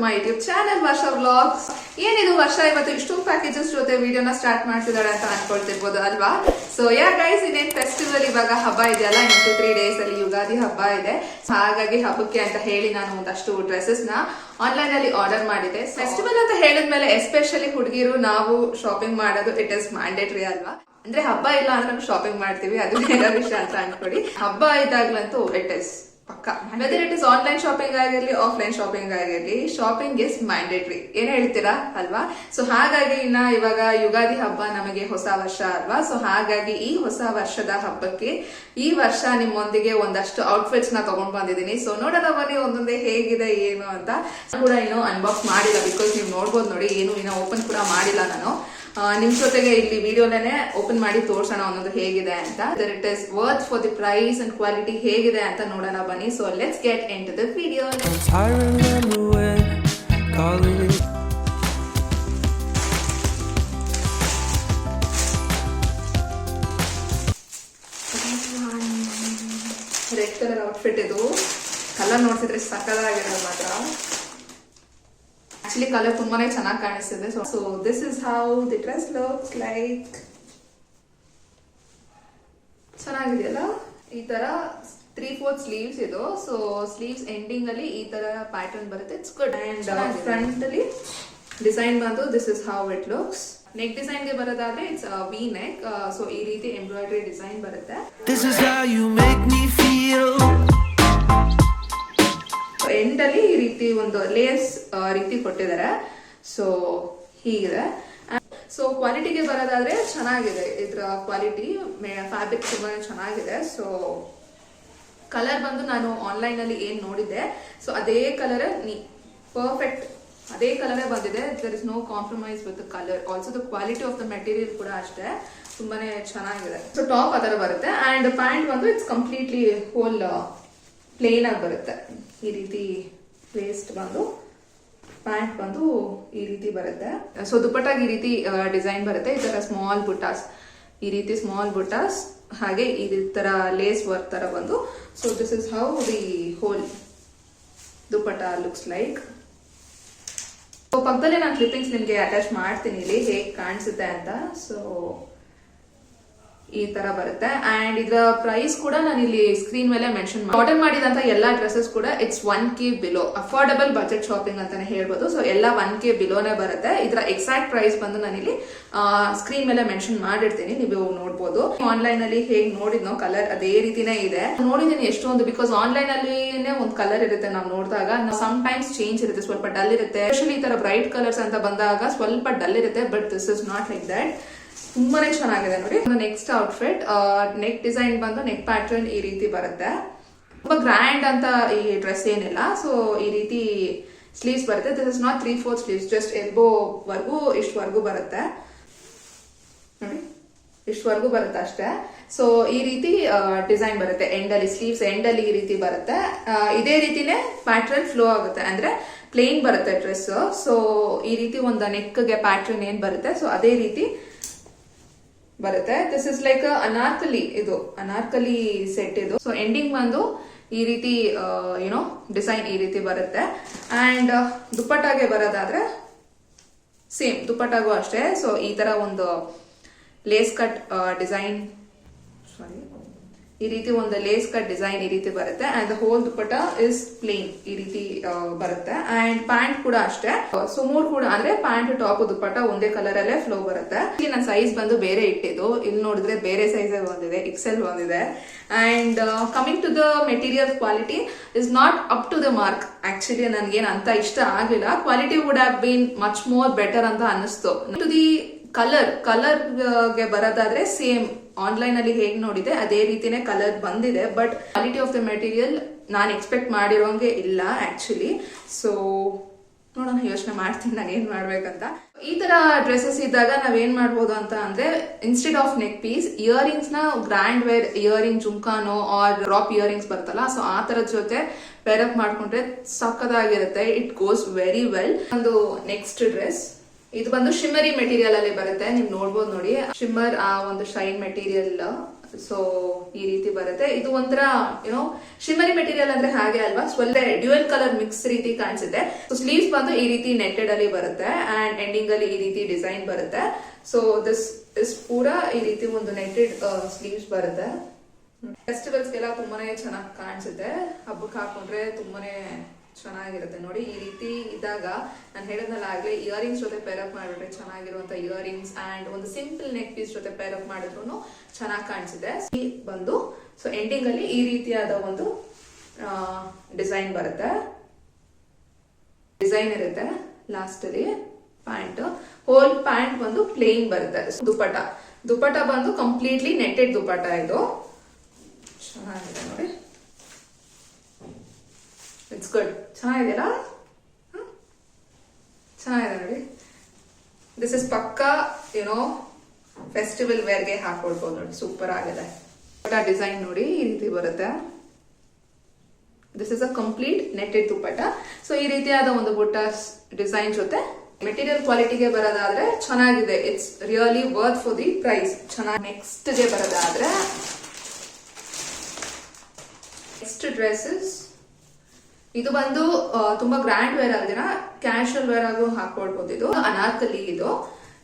My YouTube channel ವರ್ಷ vlogs. ಏನಿದು ವರ್ಷ ಇವತ್ತು ಇಷ್ಟೊಂದು ಪ್ಯಾಕೇಜಸ್ ಜೊತೆ ವಿಡಿಯೋನ ಸ್ಟಾರ್ಟ್ ಮಾಡ್ತಿದ್ದಾಳೆ ಅಂತ ಅನ್ಕೊಳ್ತಿರ್ಬೋದು ಅಲ್ವಾ. ಸೊ ಯಾ ಗೈಸ್, ಇನ್ನೇನ್ ಫೆಸ್ಟಿವಲ್ ಇವಾಗ ಹಬ್ಬ ಇದೆಯಲ್ಲ, ಇನ್ನು 2-3 days ಅಲ್ಲಿ ಯುಗಾದಿ ಹಬ್ಬ ಇದೆ. ಹಾಗಾಗಿ ಹಬ್ಬಕ್ಕೆ ಅಂತ ಹೇಳಿ ನಾನು ಒಂದಷ್ಟು ಡ್ರೆಸ್ಸಸ್ ನ ಆನ್ಲೈನ್ ಅಲ್ಲಿ ಆರ್ಡರ್ ಮಾಡಿದೆ. ಫೆಸ್ಟಿವಲ್ ಅಂತ ಹೇಳಿದ್ಮೇಲೆ ಎಸ್ಪೆಷಲಿ ಹುಡುಗಿರು ನಾವು ಶಾಪಿಂಗ್ ಮಾಡೋದು ಇಟ್ ಇಸ್ ಮ್ಯಾಂಡೇಟರಿ ಅಲ್ವಾ. ಅಂದ್ರೆ ಹಬ್ಬ ಇಲ್ಲ ಅಂದ್ರೆ ಶಾಪಿಂಗ್ ಮಾಡ್ತೀವಿ, ಅದು ಬೇರೆ ವಿಷಯ ಅಂತ ಅನ್ಕೊಡಿ. ಹಬ್ಬ ಇದ್ದಾಗ್ಲಂತೂ ಇಟ್ ಇಸ್ ಪಕ್ಕ. Whether it is online shopping ಆಗಿರ್ಲಿ ಆಫ್ಲೈನ್ ಶಾಪಿಂಗ್ ಆಗಿರ್ಲಿ, ಶಾಪಿಂಗ್ ಇಸ್ ಮ್ಯಾಂಡೇಟರಿ. ಏನ್ ಹೇಳ್ತೀರಾ ಅಲ್ವಾ. ಸೊ ಹಾಗಾಗಿ ಇವಾಗ ಯುಗಾದಿ ಹಬ್ಬ ನಮಗೆ ಹೊಸ ವರ್ಷ ಅಲ್ವಾ. ಸೊ ಹಾಗಾಗಿ ಈ ಹೊಸ ವರ್ಷದ ಹಬ್ಬಕ್ಕೆ ಈ ವರ್ಷ ನಿಮ್ಮೊಂದಿಗೆ ಒಂದಷ್ಟು ಔಟ್ಫಿಟ್ಸ್ ನ ತಗೊಂಡ್ ಬಂದಿದ್ದೀನಿ. ಸೊ ನೋಡೋಣ ಬನ್ನಿ ಒಂದೊಂದೇ ಹೇಗಿದೆ ಏನು ಅಂತ. ಕೂಡ ಇನ್ನು ಅನ್ಬಾಕ್ಸ್ ಮಾಡಿಲ್ಲ, ಬಿಕಾಸ್ ನೀವು ನೋಡ್ಬೋದು ನೋಡಿ, ಏನು ಇನ್ನು ಓಪನ್ ಕೂಡ ಮಾಡಿಲ್ಲ ನಾನು. ನಿಮ್ ಜೊತೆಗೆ ಇಲ್ಲಿ ವಿಡಿಯೋನೇ ಓಪನ್ ಮಾಡಿ ತೋರ್ಸೋಣ ಒಂದೊಂದು ಹೇಗಿದೆ ಅಂತ. It is worth for the price and quality ಹೇಗಿದೆ ಅಂತ ನೋಡೋಣ ಬನ್ನಿ. So let's get into the video. Red colour outfit ಇದು. ಕಲರ್ ನೋಡ್ತಿದ್ರೆ ಸಕ್ಕದಾಗಿರೋದು ಮಾತ್ರ. ಆಕ್ಚುಲಿ ಕಲರ್ ತುಂಬಾನೇ ಚೆನ್ನಾಗಿ ಕಾಣಿಸ್ತಿದೆ. So this is how the dress looks like. ಚೆನ್ನಾಗಿದೆಯಲ್ಲ, ಈ ತರ 3/4 ಸ್ಲೀವ್ಸ್ ಇದು. ಸೊ ಸ್ಲೀವ್ಸ್ ಎಂಡಿಂಗ್ ಅಲ್ಲಿ ಈ ತರ ಪ್ಯಾಟರ್ನ್ ಬರುತ್ತೆ. It's good. ಅಂಡ್ ಫ್ರಂಟ್ ಅಲ್ಲಿ ಡಿಸೈನ್ ಬಂದು this is how it looks. Neck design ಗೆ ಬರೋದಾದ್ರೆ ಇಟ್ಸ್ ವಿ ನೆಕ್. ಸೊ ಈ ರೀತಿ ಎಂಬ್ರಾಯ್ಡರಿ ಡಿಸೈನ್ ಬರುತ್ತೆ. This is how you make me feel. End ಅಲ್ಲಿ ಈ ರೀತಿ ಒಂದು ಲೇಸ್ ರೀತಿ ಕೊಟ್ಟಿದ್ದಾರೆ. ಸೊ ಹೀಗಿದೆ. ಸೊ ಕ್ವಾಲಿಟಿಗೆ ಬರೋದಾದ್ರೆ ಚೆನ್ನಾಗಿದೆ. ಇದ್ರ ಕ್ವಾಲಿಟಿ ಫ್ಯಾಬ್ರಿಕ್ ತುಂಬಾನೇ ಚೆನ್ನಾಗಿದೆ. ಸೊ ಕಲರ್ ಬಂದು ನಾನು ಆನ್ಲೈನ್ ಅಲ್ಲಿ ಏನ್ ನೋಡಿದ್ದೆ, ಸೊ ಅದೇ ಕಲರ್ ಪರ್ಫೆಕ್ಟ್ ಅದೇ ಕಲರೇ ಬಂದಿದೆ. There is no compromise with colour. Also the quality of the material ಕೂಡ ಅಷ್ಟೇ ತುಂಬಾನೇ ಚೆನ್ನಾಗಿದೆ. ಸೊ ಟಾಪ್ ಅದರ ಬರುತ್ತೆ. ಅಂಡ್ ಪ್ಯಾಂಟ್ ಬಂದು ಇಟ್ಸ್ ಕಂಪ್ಲೀಟ್ಲಿ ಹೋಲ್ ಪ್ಲೇನ್ ಆಗಿ ಬರುತ್ತೆ. ಈ ರೀತಿ ಪ್ಲೇಸ್ಟ್ ಬಂದು ಪ್ಯಾಂಟ್ ಬಂದು ಈ ರೀತಿ ಬರುತ್ತೆ. ಸೊ ದುಪ್ಪಟ್ಟಾಗಿ ಈ ರೀತಿ ಡಿಸೈನ್ ಬರುತ್ತೆ. ಈ ತರ ಸ್ಮಾಲ್ ಬುಟಾಸ್, ಈ ರೀತಿ ಸ್ಮಾಲ್ ಬುಟಾಸ್, ಹಾಗೆ ಈ ತರ ಲೇಸ್ ವರ್ಕ್ ತರ ಬಂದು. So this is how the whole dupatta looks like. So ಪಕ್ಕದಲ್ಲೇ ನಾನು ಕ್ಲಿಪ್ಪಿಂಗ್ಸ್ ನಿಮ್ಗೆ ಅಟ್ಯಾಚ್ ಮಾಡ್ತೀನಿ ಇಲ್ಲಿ ಹೇಗೆ ಕಾಣಿಸುತ್ತೆ ಅಂತ. ಸೊ ಈ ತರ ಬರುತ್ತೆ. ಅಂಡ್ ಇದರ ಪ್ರೈಸ್ ಕೂಡ ನಾನು ಇಲ್ಲಿ ಸ್ಕ್ರೀನ್ ಮೇಲೆ ಮೆನ್ಷನ್ ಆರ್ಡರ್ ಮಾಡಿದಂತ ಎಲ್ಲಾ ಡ್ರೆಸ್ಸಸ್ ಕೂಡ it's 1K below. Affordable budget shopping ಅಂತಾನೆ ಹೇಳ್ಬೋದು. ಸೊ ಎಲ್ಲ 1K ಬಿಲೋನೇ ಬರುತ್ತೆ. ಇದರ ಎಕ್ಸಾಕ್ಟ್ ಪ್ರೈಸ್ ಬಂದು ನಾನು ಇಲ್ಲಿ ಸ್ಕ್ರೀನ್ ಮೇಲೆ ಮೆನ್ಷನ್ ಮಾಡಿರ್ತೀನಿ, ನೀವು ನೋಡ್ಬೋದು. ಆನ್ಲೈನ್ ಅಲ್ಲಿ ಹೇಗ್ ನೋಡಿದ್ನೋ ಕಲರ್ ಅದೇ ರೀತಿನೇ ಇದೆ. ನೋಡಿದೀನಿ ಎಷ್ಟೊಂದು, ಬಿಕಾಸ್ ಆನ್ಲೈನ್ ಅಲ್ಲಿ ಒಂದು ಕಲರ್ ಇರುತ್ತೆ ನಾವು ನೋಡಿದಾಗ. ಸಮ್ ಟೈಮ್ಸ್ ಚೇಂಜ್ ಇರುತ್ತೆ, ಸ್ವಲ್ಪ ಡಲ್ ಇರುತ್ತೆ. ಎಸ್ಪೆಷಲಿ ಈ ತರ ಬ್ರೈಟ್ ಕಲರ್ಸ್ ಅಂತ ಬಂದಾಗ ಸ್ವಲ್ಪ ಡಲ್ ಇರುತ್ತೆ. But this is not like that. ತುಂಬಾನೇ ಚೆನ್ನಾಗಿದೆ ನೋಡಿ. ನೆಕ್ಸ್ಟ್ ಔಟ್ಫಿಟ್, ನೆಕ್ ಡಿಸೈನ್ ಬಂದು ನೆಕ್ ಪ್ಯಾಟರ್ನ್ ಈ ರೀತಿ ಬರುತ್ತೆ. ತುಂಬಾ ಗ್ರ್ಯಾಂಡ್ ಅಂತ ಈ ಡ್ರೆಸ್ ಏನಿಲ್ಲ. ಸೊ ಈ ರೀತಿ ಸ್ಲೀವ್ಸ್ ಬರುತ್ತೆ. This is not 3/4 sleeves, just elbow ವರ್ಗು ಇಷ್ಟವರೆಗೂ ಬರುತ್ತೆ ನೋಡಿ, ಇಷ್ಟವರೆಗೂ ಬರುತ್ತೆ ಅಷ್ಟೇ. ಸೊ ಈ ರೀತಿ ಡಿಸೈನ್ ಬರುತ್ತೆ. ಎಂಡ್ ಅಲ್ಲಿ ಸ್ಲೀವ್ಸ್ ಎಂಡ್ ಅಲ್ಲಿ ಈ ರೀತಿ ಬರುತ್ತೆ. ಇದೇ ರೀತಿನೇ ಪ್ಯಾಟರ್ನ್ ಫ್ಲೋ ಆಗುತ್ತೆ, ಅಂದ್ರೆ ಪ್ಲೇನ್ ಬರುತ್ತೆ ಡ್ರೆಸ್. ಸೊ ಈ ರೀತಿ ಒಂದು ನೆಕ್ಗೆ ಪ್ಯಾಟರ್ನ್ ಏನ್ ಬರುತ್ತೆ, ಸೊ ಅದೇ ರೀತಿ ಬರುತ್ತೆ. ದಿಸ್ ಇಸ್ ಲೈಕ್ ಅನಾರ್ಕಲಿ, ಇದು ಅನಾರ್ಕಲಿ ಸೆಟ್ ಇದು. ಸೊ ಎಂಡಿಂಗ್ ಬಂದು ಈ ರೀತಿ ಯುನೋ ಡಿಸೈನ್ ಈ ರೀತಿ ಬರುತ್ತೆ. ಅಂಡ್ ದುಪ್ಪಟ್ಟಾಗೆ ಬರೋದಾದ್ರೆ ಸೇಮ್ ದುಪ್ಪಟ್ಟಾಗೂ ಅಷ್ಟೇ. ಸೊ ಈ ತರ ಒಂದು ಲೇಸ್ ಕಟ್ ಡಿಸೈನ್, ಸಾರಿ ಈ ರೀತಿ ಒಂದು ಲೇಸ್ ಕಟ್ ಡಿಸೈನ್ ಈ ರೀತಿ ಬರುತ್ತೆ. And the whole dupatta is plain ಈ ರೀತಿ ಬರುತ್ತೆ. ಅಂಡ್ ಪ್ಯಾಂಟ್ ಕೂಡ ಅಷ್ಟೇ. ಸೊ ಮೂರ್ ಕೂಡ ಅಂದ್ರೆ ಪ್ಯಾಂಟ್ ಟಾಪ್ ದುಪ್ಪಟ್ಟ ಒಂದೇ ಕಲರ್ ಅಲ್ಲೇ ಫ್ಲೋ ಬರುತ್ತೆ. ಇಲ್ಲಿ ನನ್ನ ಸೈಜ್ ಬಂದು ಬೇರೆ ಇಟ್ಟಿದ್ದು, ಇಲ್ಲಿ ನೋಡಿದ್ರೆ ಬೇರೆ ಸೈಜ್ ಬಂದಿದೆ, XL ಬಂದಿದೆ. And coming to the material quality is not up to the mark. Actually ನನ್ಗೇನ್ ಅಂತ ಇಷ್ಟ ಆಗಿಲ್ಲ. Quality would have been much more better ಅಂತ ಅನಿಸ್ತು. ಟು ದಿ ಕಲರ್ಗೆ ಬರೋದಾದ್ರೆ ಸೇಮ್ ಆನ್ಲೈನ್ ಅಲ್ಲಿ ಹೇಗ್ ನೋಡಿದೆ ಅದೇ ರೀತಿನೇ ಕಲರ್ ಬಂದಿದೆ. But quality of the material ನಾನು ಎಕ್ಸ್ಪೆಕ್ಟ್ ಮಾಡಿರೋಂಗೆ ಇಲ್ಲ ಆಕ್ಚುಲಿ. ಸೊ ನೋಡೋಣ, ಯೋಚನೆ ಮಾಡ್ತೀನಿ ನಾನು ಏನ್ ಮಾಡ್ಬೇಕಂತ. ಈ ತರ ಡ್ರೆಸ್ಸಸ್ ಇದ್ದಾಗ ನಾವೇನ್ ಮಾಡ್ಬೋದು ಅಂತ ಅಂದ್ರೆ, instead of neck piece earrings ನ ಗ್ರ್ಯಾಂಡ್ ವೇರ್ ಇಯರಿಂಗ್, ಜುಮ್ಕಾನೋ ಆರ್ ಡ್ರಾಪ್ ಇಯರಿಂಗ್ಸ್ ಬರುತ್ತಲ್ಲ, ಸೊ ಆ ತರದ ಜೊತೆ ಪೇರ್ ಅಪ್ ಮಾಡ್ಕೊಂಡ್ರೆ ಸಕ್ಕದಾಗಿರುತ್ತೆ. It goes very well. ಒಂದು ನೆಕ್ಸ್ಟ್ ಡ್ರೆಸ್ ಇದು ಬಂದು ಶಿಮ್ಮರಿ ಮೆಟೀರಿಯಲ್ ಅಲ್ಲಿ ಬರುತ್ತೆ. ನೀವು ನೋಡ್ಬೋದು ನೋಡಿ, ಶಿಮ್ಮರ್ ಆ ಒಂದು ಶೈನ್ ಮೆಟೀರಿಯಲ್ ಸೊ ಈ ರೀತಿ ಬರುತ್ತೆ. ಇದು ಒಂಥರ ಏನೋ ಶಿಮರಿ ಮೆಟೀರಿಯಲ್ ಅಂದ್ರೆ ಹಾಗೆ ಅಲ್ವಾ, ಸ್ವಲ್ಪ ಡ್ಯೂಯಲ್ ಕಲರ್ ಮಿಕ್ಸ್ ರೀತಿ ಕಾಣಿಸುತ್ತೆ. ಸೊ ಸ್ಲೀವ್ಸ್ ಬಂದು ಈ ರೀತಿ ನೆಟ್ಟೆಡ್ ಅಲ್ಲಿ ಬರುತ್ತೆ ಅಂಡ್ ಎಂಡಿಂಗ್ ಅಲ್ಲಿ ಈ ರೀತಿ ಡಿಸೈನ್ ಬರುತ್ತೆ. ಸೊ ದಿಸ್ ಇಸ್ ಪೂರಾ ಈ ರೀತಿ ಒಂದು ನೆಟ್ಟೆಡ್ ಸ್ಲೀವ್ಸ್ ಬರುತ್ತೆ. ಫೆಸ್ಟಿವಲ್ಸ್ಗೆಲ್ಲ ತುಂಬಾನೇ ಚೆನ್ನಾಗಿ ಕಾಣಿಸುತ್ತೆ, ಹಬ್ಬಕ್ಕೆ ಹಾಕೊಂಡ್ರೆ ತುಂಬಾನೇ ಚೆನ್ನಾಗಿರುತ್ತೆ. ನೋಡಿ ಈ ರೀತಿ ಇದ್ದಾಗ ನಾನು ಹೇಳಿದ್ನಲ್ಲ ಆಗ್ಲೇ, ಇಯರಿಂಗ್ಸ್ ಜೊತೆ ಪೇರಪ್ ಮಾಡಿಬಿಟ್ರೆ ಚೆನ್ನಾಗಿರುವಂತ ಇಯರಿಂಗ್ಸ್ ಅಂಡ್ ಒಂದು ಸಿಂಪಲ್ ನೆಕ್ ಪೀಸ್ ಜೊತೆ ಪೇರಪ್ ಮಾಡಿದ್ರು ಚೆನ್ನಾಗಿ ಕಾಣಿಸುತ್ತೆ. ಬಂದು ಸೊ ಎಂಡಿಂಗ್ ಅಲ್ಲಿ ಈ ರೀತಿಯಾದ ಒಂದು ಡಿಸೈನ್ ಬರುತ್ತೆ, ಡಿಸೈನ್ ಇರುತ್ತೆ ಲಾಸ್ಟ್ ಅಲ್ಲಿ. ಪ್ಯಾಂಟ್ ಹೋಲ್ ಪ್ಯಾಂಟ್ ಬಂದು ಪ್ಲೇನ್ ಬರುತ್ತೆ. ದುಪಟ್ಟ ಬಂದು ಕಂಪ್ಲೀಟ್ಲಿ ನೆಟ್ಟೆಡ್ ದುಪಟ್ಟ. ಇದು ಚೆನ್ನಾಗಿದೆ ನೋಡಿ, ಇಟ್ಸ್ ಗುಡ್. ಚೆನ್ನಾಗಿದೆಯಲ್ಲ, ಚೆನ್ನಾಗಿದೆ ನೋಡಿ. ದಿಸ್ ಇಸ್ ಪಕ್ಕಾ ಯುನೋ ಫೆಸ್ಟಿವಲ್ ವೇರ್ಗೆ ಹಾಕೊಳ್ಬಹುದು ನೋಡಿ, ಸೂಪರ್ ಆಗಿದೆ. ಡಿಸೈನ್ ನೋಡಿ ಈ ರೀತಿ ಬರುತ್ತೆ. This is a complete netted dupatta. So ಈ ರೀತಿಯಾದ ಒಂದು ಬುಟ್ಟ ಡಿಸೈನ್ ಜೊತೆ ಮೆಟೀರಿಯಲ್ ಕ್ವಾಲಿಟಿಗೆ ಬರೋದಾದ್ರೆ ಚೆನ್ನಾಗಿದೆ. It's really worth for the price. ಚೆನ್ನಾಗಿ ನೆಕ್ಸ್ಟ್ ಗೆ ಬರೋದಾದ್ರೆ ನೆಕ್ಸ್ಟ್ ಡ್ರೆಸ್ಸಸ್. ಇದು ಬಂದು ತುಂಬಾ ಗ್ರ್ಯಾಂಡ್ ವೇರ್ ಆಗಿನ ಕ್ಯಾಶುವಲ್ ವೇರ್ ಆಗು ಹಾಕೊಳ್ಬಹುದು. ಇದು ಅನಾರ್ಕಲಿ, ಇದು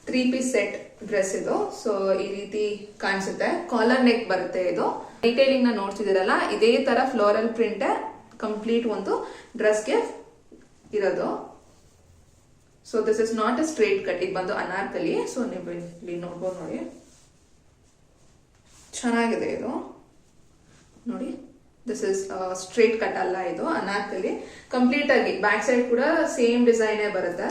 3 ಪೀಸ್ ಸೆಟ್ ಡ್ರೆಸ್ ಇದು. ಸೊ ಈ ರೀತಿ ಕಾಣಿಸುತ್ತೆ, ಕಾಲರ್ ನೆಕ್ ಬರುತ್ತೆ. ಇದು ಡೀಟೇಲಿಂಗ್ ನ ನೋಡ್ತಿದ್ದೀರಲ್ಲ, ಇದೇ ತರ ಫ್ಲೋರಲ್ ಪ್ರಿಂಟ್ ಕಂಪ್ಲೀಟ್ ಒಂದು ಡ್ರೆಸ್ಗೆ ಇರೋದು. So this is not a straight cut, ಇದು ಬಂದು ಅನಾರ್ಕಲಿ. ಸೊ ನೀವು ಇಲ್ಲಿ ನೋಡ್ಬೋದು ನೋಡಿ, ಚೆನ್ನಾಗಿದೆ ಇದು ನೋಡಿ. ದಿಸ್ ಇಸ್ ಸ್ಟ್ರೇಟ್ ಕಟ್ ಅಲ್ಲ, ಇದು ಅನಾರ್ಕಲಿ. ಕಂಪ್ಲೀಟ್ ಆಗಿ ಬ್ಯಾಕ್ ಸೈಡ್ ಕೂಡ ಸೇಮ್ ಡಿಸೈನ್ ಬರುತ್ತೆ.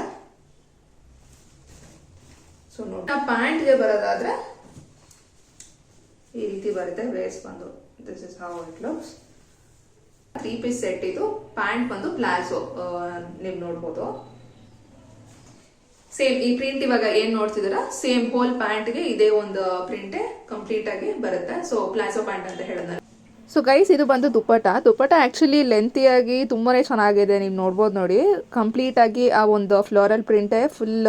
ಸೊ ನೋಡಿ, ಪ್ಯಾಂಟ್ ಗೆ ಬರೋದಾದ್ರೆ ಈ ರೀತಿ ಬರುತ್ತೆ. ವೇಸ್ಟ್ ಬಂದು this is how it looks. 3 piece set ಇದು. ಪ್ಯಾಂಟ್ ಬಂದು ಪ್ಲಾಜೋ ನೀವು ನೋಡ್ಬೋದು. ಸೇಮ್ ಈ ಪ್ರಿಂಟ್ ಇವಾಗ ಏನ್ ನೋಡ್ತಿದ್ದೀರಾ, ಸೇಮ್ ಹೋಲ್ ಪ್ಯಾಂಟ್ ಗೆ ಇದೇ ಒಂದು ಪ್ರಿಂಟ್ ಕಂಪ್ಲೀಟ್ ಆಗಿ ಬರುತ್ತೆ. ಸೊ ಪ್ಲಾಜೋ ಪ್ಯಾಂಟ್ ಅಂತ ಹೇಳೋಣ. ಸೊ ಗೈಸ್, ಇದು ಬಂದು ದುಪಟ್ಟ ಆಕ್ಚುಲಿ ಲೆಂತಿಯಾಗಿ ತುಂಬಾನೇ ಚೆನ್ನಾಗಿದೆ. ನೀವು ನೋಡ್ಬೋದು ನೋಡಿ, ಕಂಪ್ಲೀಟ್ ಆಗಿ ಆ ಒಂದು ಫ್ಲೋರಲ್ ಪ್ರಿಂಟೇ ಫುಲ್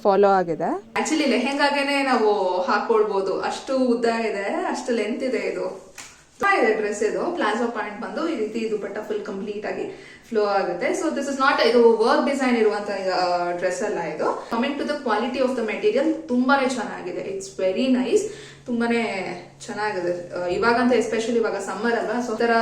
ಫಾಲೋ ಆಗಿದೆ. ಆಕ್ಚುಲಿ ಲೆಹೆಂಗಾಗೆನೆ ನಾವು ಹಾಕೊಳ್ಬಹುದು, ಅಷ್ಟು ಉದ್ದ ಇದೆ, ಅಷ್ಟು ಲೆಂತ್ ಇದೆ. ಇದು ಇದೆ ಡ್ರೆಸ್. ಇದು ಪ್ಲಾಜೋ ಪ್ಯಾಂಟ್ ಬಂದು ಈ ರೀತಿ ದುಪಟ್ಟ ಫುಲ್ ಕಂಪ್ಲೀಟ್ ಆಗಿ ಫ್ಲೋ ಆಗುತ್ತೆ. ಸೊ ದಿಸ್ ಇಸ್ ನಾಟ್ ಇದು ವರ್ಕ್ ಡಿಸೈನ್ ಇರುವಂತ ಡ್ರೆಸ್ ಅಲ್ಲ ಇದು. Coming to the quality of the material ತುಂಬಾನೇ ಚೆನ್ನಾಗಿದೆ. ಇಟ್ಸ್ ವೆರಿ ನೈಸ್, ತುಂಬಾನೇ ಚೆನ್ನಾಗಿದೆ. ಇವಾಗಂತ ಎಸ್ಪೆಷಲಿ ಇವಾಗ ಸಮ್ಮರ್ ಅಲ್ವಾ, ಸೊ ತರ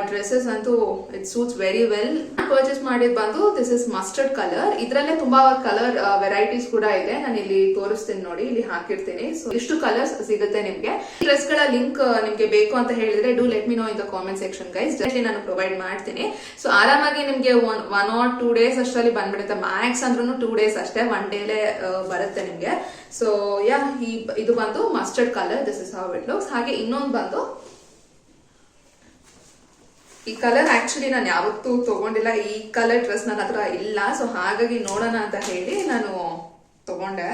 ಡ್ರೆಸ್ಸಸ್ ಅಂತೂ it suits very well. Purchase ಮಾಡಿದ್ ಬಂದು ದಿಸ್ ಇಸ್ ಮಸ್ಟರ್ಡ್ ಕಲರ್. ಇದ್ರಲ್ಲೇ ತುಂಬಾ ಕಲರ್ ವೆರೈಟೀಸ್ ಕೂಡ ಇದೆ. ನಾನು ಇಲ್ಲಿ ತೋರಿಸ್ತೀನಿ ನೋಡಿ, ಇಲ್ಲಿ ಹಾಕಿರ್ತೀನಿ. ಸೊ ಇಷ್ಟು ಕಲರ್ಸ್ ಸಿಗುತ್ತೆ ನಿಮ್ಗೆ. ಡ್ರೆಸ್ ಗಳ ಲಿಂಕ್ ನಿಮ್ಗೆ ಬೇಕು ಅಂತ ಹೇಳಿದ್ರೆ do let me know in the comment section guys. ನಾನು ಪ್ರೊವೈಡ್ ಮಾಡ್ತೀನಿ. ಸೊ ಆರಾಮಾಗಿ ನಿಮ್ಗೆ 1 or 2 days ಅಷ್ಟರಲ್ಲಿ ಬಂದ್ಬಿಡುತ್ತೆ. ಮ್ಯಾಕ್ಸ್ ಅಂದ್ರೂ 2 days ಅಷ್ಟೇ, 1 ಡೇಲೆ ಬರುತ್ತೆ ನಿಮ್ಗೆ. ಸೊ ಯಾ, ಇದು ಬಂದು mustard colour. This is how it looks. ಹಾಗೆ ಇನ್ನೊಂದು ಬಂದು ಈ ಕಲರ್ ಆಕ್ಚುಲಿ ನಾನು ಯಾವತ್ತೂ ತಗೊಂಡಿಲ್ಲ. ಈ ಕಲರ್ ಡ್ರೆಸ್ ನನ್ನ ಹತ್ರ ಇಲ್ಲ. ಸೊ ಹಾಗಾಗಿ ನೋಡೋಣ ಅಂತ ಹೇಳಿ ನಾನು ತಗೊಂಡೆ.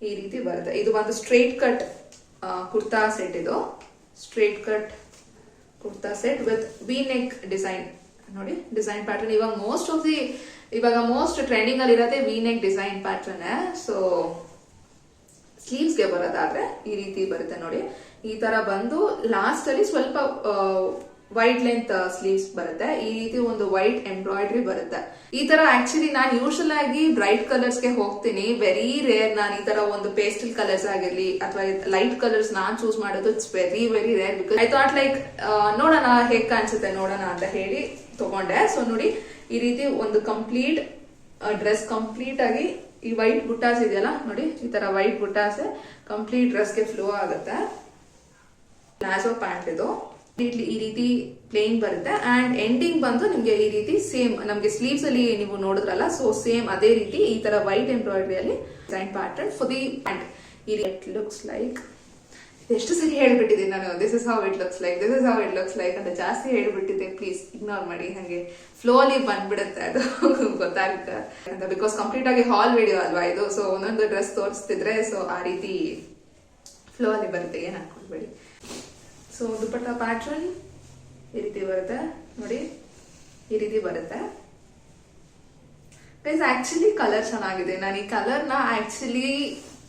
ಈ ರೀತಿ ಬರುತ್ತೆ. ಇದು ಒಂದು ಸ್ಟ್ರೇಟ್ ಕಟ್ ಕುರ್ತಾ ಸೆಟ್. ಇದು straight cut kurta set with V neck design. ನೋಡಿ ಡಿಸೈನ್ ಪ್ಯಾಟರ್ನ್ ಇವಾಗ ಮೋಸ್ಟ್ ಟ್ರೆಂಡಿಂಗ್ ಅಲ್ಲಿ ಇರತ್ತೆ V neck design pattern. So sleeves ಗೆ ಬರೋದಾದ್ರೆ ಈ ರೀತಿ ಬರುತ್ತೆ ನೋಡಿ. ಈ ತರ ಬಂದು ಲಾಸ್ಟ್ ಅಲ್ಲಿ ಸ್ವಲ್ಪ ವೈಟ್ ಲೆಂತ್ ಸ್ಲೀವ್ಸ್ ಬರುತ್ತೆ. ಈ ರೀತಿ ಒಂದು ವೈಟ್ ಎಂಬ್ರಾಯ್ಡ್ರಿ ಬರುತ್ತೆ. ಈ ತರ ಆಕ್ಚುಲಿ ನಾನು ಯೂಶಲ್ ಆಗಿ ಬ್ರೈಟ್ ಕಲರ್ಸ್ ಗೆ ಹೋಗ್ತೀನಿ. ವೆರಿ ರೇರ್ ನಾನು ಈ ತರ ಒಂದು ಪೇಸ್ಟಲ್ ಕಲರ್ಸ್ ಆಗಿರ್ಲಿ ಅಥವಾ ಲೈಟ್ ಕಲರ್ಸ್ ನಾನ್ ಚೂಸ್ ಮಾಡೋದು. It's very very rare. Because I thought like ನೋಡೋಣ ಹೇಗ್ ಕಾಣಿಸುತ್ತೆ ನೋಡೋಣ ಅಂತ ಹೇಳಿ ತಗೊಂಡೆ. ಸೊ ನೋಡಿ, ಈ ರೀತಿ ಒಂದು ಕಂಪ್ಲೀಟ್ ಡ್ರೆಸ್ ಕಂಪ್ಲೀಟ್ ಆಗಿ ಈ ವೈಟ್ ಬುಟ್ಟಾಸ್ ಇದೆಯಲ್ಲ ನೋಡಿ, ಈ ತರ ವೈಟ್ ಬುಟ್ಟಾಸ್ ಕಂಪ್ಲೀಟ್ ಡ್ರೆಸ್ಗೆ ಫ್ಲೋ ಆಗುತ್ತೆ. ಪ್ಲಾಜೋ ಪ್ಯಾಂಟ್ ಇದು ಈ ರೀತಿ ಪ್ಲೇನ್ ಬರುತ್ತೆ ಅಂಡ್ ಎಂಡಿಂಗ್ ಬಂದು ನಿಮ್ಗೆ ಈ ರೀತಿ ಸೇಮ್ ನಮ್ಗೆ ಸ್ಲೀವ್ಸ್ ಅಲ್ಲಿ ನೀವು ನೋಡಿದ್ರಲ್ಲ, ಸೊ ಸೇಮ್ ಅದೇ ರೀತಿ ಈ ತರ ವೈಟ್ ಎಂಬ್ರಾಯ್ಡ್ರಿ ಅಲ್ಲಿ design pattern for the pant. ಈ ರೀತಿ ಲುಕ್ಸ್ ಲೈಕ್. ಎಷ್ಟು ಸರಿ ಹೇಳ್ಬಿಟ್ಟಿದ್ದೀನಿ ನಾನು, this is how it looks like, this is how it looks like ಅಂತ ಜಾಸ್ತಿ ಹೇಳ್ಬಿಟ್ಟಿದ್ದೆ. ಪ್ಲೀಸ್ ಇಗ್ನೋರ್ ಮಾಡಿ, ಹಂಗೆ ಫ್ಲೋ ಅಲ್ಲಿ ಬಂದ್ಬಿಡುತ್ತೆ ಅದು ಗೊತ್ತಾಗುತ್ತೆ ಅಂತ. ಬಿಕಾಸ್ ಕಂಪ್ಲೀಟ್ ಆಗಿ ಹಾಲ್ ವಿಡಿಯೋ ಅಲ್ವಾ ಇದು. ಸೊ ಒಂದೊಂದು ಡ್ರೆಸ್ ತೋರಿಸ್ತಿದ್ರೆ ಸೊ ಆ ರೀತಿ ಫ್ಲೋ ಅಲ್ಲಿ ಬರುತ್ತೆ, ಏನ್ ಹಾಕೊಳ್ಬೇಡಿ. ಸೊ ದುಪಟ್ಟ ಪ್ಯಾಟರ್ನ್ ಈ ರೀತಿ ಬರುತ್ತೆ ನೋಡಿ, ಈ ರೀತಿ ಬರುತ್ತೆ. ಗೈಸ್ ಆಕ್ಚುಲಿ ಕಲರ್ ಚೆನ್ನಾಗಿದೆ. ನಾನು ಈ ಕಲರ್ ನ ಆಕ್ಚುಲಿ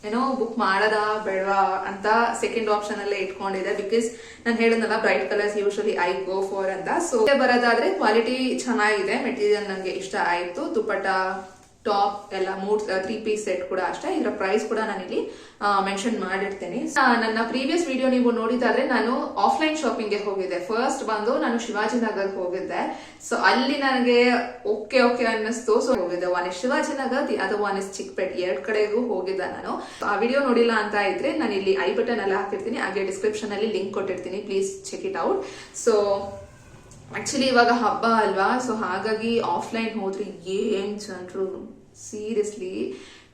ಏನೋ ಬುಕ್ ಮಾಡದ ಬೇಡವಾ ಅಂತ ಸೆಕೆಂಡ್ ಆಪ್ಷನ್ ಅಲ್ಲೇ ಇಟ್ಕೊಂಡಿದೆ. ಬಿಕಾಸ್ ನಾನು ಹೇಳಿದ್ನಲ್ಲ bright colours usually I go for ಅಂತ. ಸೊ ಬರೋದಾದ್ರೆ ಕ್ವಾಲಿಟಿ ಚೆನ್ನಾಗಿದೆ, ಮೆಟೀರಿಯಲ್ ನಂಗೆ ಇಷ್ಟ ಆಯ್ತು. ದುಪ್ಪಟ್ಟ, ಟಾಪ್ ಎಲ್ಲ 3 ಪೀಸ್ ಸೆಟ್ ಕೂಡ ಅಷ್ಟೇ. ಇದರ ಪ್ರೈಸ್ ಕೂಡ ನಾನಿಲ್ಲಿ ಮೆನ್ಷನ್ ಮಾಡಿರ್ತೀನಿ. ನನ್ನ ಪ್ರೀವಿಯಸ್ ವಿಡಿಯೋ ನೀವು ನೋಡಿದಾದ್ರೆ ನಾನು ಆಫ್ಲೈನ್ ಶಾಪಿಂಗ್ ಗೆ ಹೋಗಿದ್ದೆ. ಫಸ್ಟ್ ಬಂದು ನಾನು ಶಿವಾಜಿನಗರ್ ಹೋಗಿದ್ದೆ. ಸೊ ಅಲ್ಲಿ ನನಗೆ ಓಕೆ ಅನ್ನಿಸ್ತು. ಸೊ ಹೋಗಿದ್ದೆ, ಒನ್ ಇಸ್ ಶಿವಾಜಿನಗರ್, ಅದು ಒನ್ ಇಸ್ ಚಿಕ್ಕಪೇಟ್, 2 ಕಡೆಗೂ ಹೋಗಿದ್ದೆ ನಾನು. ಆ ವಿಡಿಯೋ ನೋಡಿಲ್ಲ ಅಂತ ಇದ್ರೆ ನಾನು ಇಲ್ಲಿ ಐ ಬಟನ್ ಎಲ್ಲ ಹಾಕಿರ್ತೀನಿ, ಹಾಗೆ ಡಿಸ್ಕ್ರಿಪ್ಷನ್ ಅಲ್ಲಿ ಲಿಂಕ್ ಕೊಟ್ಟಿರ್ತೀನಿ, please check it out. So actually ಇವಾಗ ಹಬ್ಬ ಅಲ್ವಾ, ಸೊ ಹಾಗಾಗಿ ಆಫ್ಲೈನ್ ಹೋದ್ರೆ ಏನ್ ಜನರು ಸೀರಿಯಸ್ಲಿ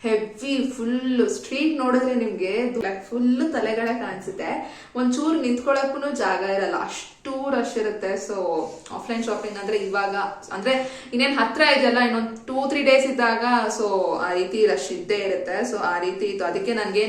ಹೆವಿ, ಫುಲ್ ಸ್ಟ್ರೀಟ್ ನೋಡಿದ್ರೆ ನಿಮ್ಗೆ ಫುಲ್ ತಲೆಗಡೆ ಕಾಣಿಸುತ್ತೆ. ಒಂಚೂರು ನಿಂತ್ಕೊಳಕ್ಕೂ ಜಾಗ ಇರಲ್ಲ, ಅಷ್ಟು ರಶ್ ಇರುತ್ತೆ. ಸೊ ಆಫ್ಲೈನ್ ಶಾಪಿಂಗ್ ಅಂದ್ರೆ ಇವಾಗ ಅಂದ್ರೆ ಇನ್ನೇನ್ ಹತ್ರ ಇದೆಯಲ್ಲ, ಇನ್ನೊಂದು 2-3 ಡೇಸ್ ಇದ್ದಾಗ ಸೊ ಆ ರೀತಿ ರಶ್ ಇದ್ದೇ ಇರುತ್ತೆ. ಸೊ ಆ ರೀತಿ ಇತ್ತು, ಅದಕ್ಕೆ ನನ್ಗೆ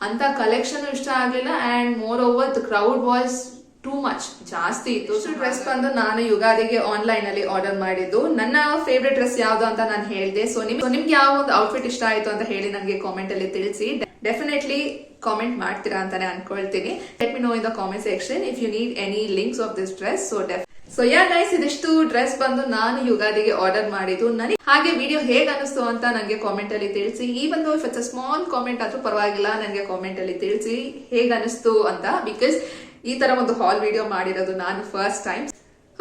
ಅಂತ ಕಲೆಕ್ಷನ್ ಇಷ್ಟ ಆಗ್ಲಿಲ್ಲ. And more over the crowd was too much, ಜಾಸ್ತಿ ಇತ್ತು. ಡ್ರೆಸ್ ಬಂದು ನಾನು ಯುಗಾದಿಗೆ ಆನ್ಲೈನ್ ಅಲ್ಲಿ ಆರ್ಡರ್ ಮಾಡಿದ್ದು. ನನ್ನ ಫೇವ್ರೆಟ್ ಡ್ರೆಸ್ ಯಾವ್ದು ಅಂತ ನಾನು ಹೇಳಿದೆ. ಸೊ ನಿಮ್ಗೆ ಯಾವ ಒಂದು ಔಟ್ಫಿಟ್ ಇಷ್ಟ ಆಯ್ತು ಅಂತ ಹೇಳಿ ನನಗೆ ಕಾಮೆಂಟ್ ಅಲ್ಲಿ ತಿಳಿಸಿ. ಡೆಫಿನೆಟ್ಲಿ ಕಾಮೆಂಟ್ ಮಾಡ್ತೀರಾ ಅಂತಾನೆ ಅನ್ಕೊಳ್ತೀನಿ. Let me know in the comment section if you need any links of this dress. So ya guys, ಇದಿಷ್ಟು ಡ್ರೆಸ್ ಬಂದು ನಾನು ಯುಗಾದಿಗೆ ಆರ್ಡರ್ ಮಾಡಿದ್ದು. ನನಗೆ ಹಾಗೆ ವಿಡಿಯೋ ಹೇಗ್ ಅನಿಸ್ತು ಅಂತ ನನಗೆ ಕಾಮೆಂಟ್ ಅಲ್ಲಿ ತಿಳಿಸಿ. ಈ ಒಂದು if it's a small comment ಆದ್ರೂ ಪರವಾಗಿಲ್ಲ, ನನಗೆ ಕಾಮೆಂಟ್ ಅಲ್ಲಿ ತಿಳಿಸಿ ಹೇಗ್ ಅನಿಸ್ತು ಅಂತ. ಬಿಕಾಸ್ ಈ ತರ ಒಂದು ಹಾಲ್ ವಿಡಿಯೋ ಮಾಡಿರೋದು ನಾನು ಫಸ್ಟ್ ಟೈಮ್.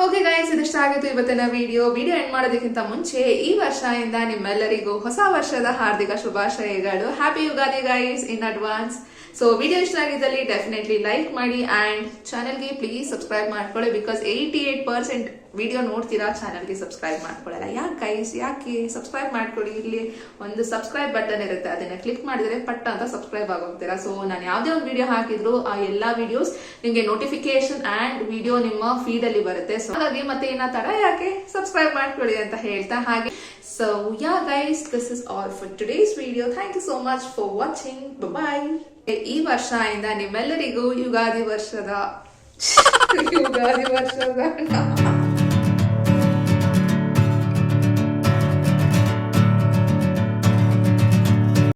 ಓಕೆ ಗೈಸ್, ಇದಿಷ್ಟ ಆಗಿತ್ತು ಇವತ್ತಿನ ವಿಡಿಯೋ ಎಂಡ್ ಮಾಡೋದಕ್ಕಿಂತ ಮುಂಚೆ ಈ ವರ್ಷದಿಂದ ನಿಮ್ಮೆಲ್ಲರಿಗೂ ಹೊಸ ವರ್ಷದ ಹಾರ್ದಿಕ ಶುಭಾಶಯಗಳು. Happy Ugadi guys in advance. So video ಇಷ್ಟ ಆಗಿದ್ದಲ್ಲಿ ಡೆಫಿನೆಟ್ಲಿ ಲೈಕ್ ಮಾಡಿ ಅಂಡ್ ಚಾನೆಲ್ಗೆ ಪ್ಲೀಸ್ ಸಬ್ಸ್ಕ್ರೈಬ್ ಮಾಡ್ಕೊಳ್ಳಿ. ಬಿಕಾಸ್ 88% ವಿಡಿಯೋ ನೋಡ್ತೀರಾ, ಚಾನೆಲ್ಗೆ ಸಬ್ಸ್ಕ್ರೈಬ್ ಮಾಡ್ಕೊಳ್ಳಲ್ಲ. ಯಾಕೆ ಗೈಸ್, ಯಾಕೆ? ಸಬ್ಸ್ಕ್ರೈಬ್ ಮಾಡ್ಕೊಳ್ಳಿ. ಇಲ್ಲಿ ಒಂದು ಸಬ್ಸ್ಕ್ರೈಬ್ ಬಟನ್ ಇರುತ್ತೆ, ಅದನ್ನ ಕ್ಲಿಕ್ ಮಾಡಿದ್ರೆ ಪಟ್ಟ ಅಂತ ಸಬ್ಸ್ಕ್ರೈಬ್ ಆಗೋಗ್ತೀರಾ. ಸೊ ನಾನು ಯಾವ್ದೇ ಒಂದು ವಿಡಿಯೋ ಹಾಕಿದ್ರು ಆ ಎಲ್ಲಾ ವಿಡಿಯೋಸ್ ನಿಮ್ಗೆ ನೋಟಿಫಿಕೇಶನ್ ಅಂಡ್ ವಿಡಿಯೋ ನಿಮ್ಮ ಫೀಡ್ ಅಲ್ಲಿ ಬರುತ್ತೆ. ಸೊ ಹಾಗಾಗಿ ಮತ್ತೆ ಇನ್ನ ತಡ ಯಾಕೆ, ಸಬ್ಸ್ಕ್ರೈಬ್ ಮಾಡ್ಕೊಳ್ಳಿ ಅಂತ ಹೇಳ್ತಾ ಹಾಗೆ. So yeah guys, this is all for today's video. Thank you so much for watching. Bye bye. ಈ ವರ್ಷದಿಂದ ನಿಮ್ಮೆಲ್ಲರಿಗೂ ಯುಗಾದಿ ವರ್ಷದ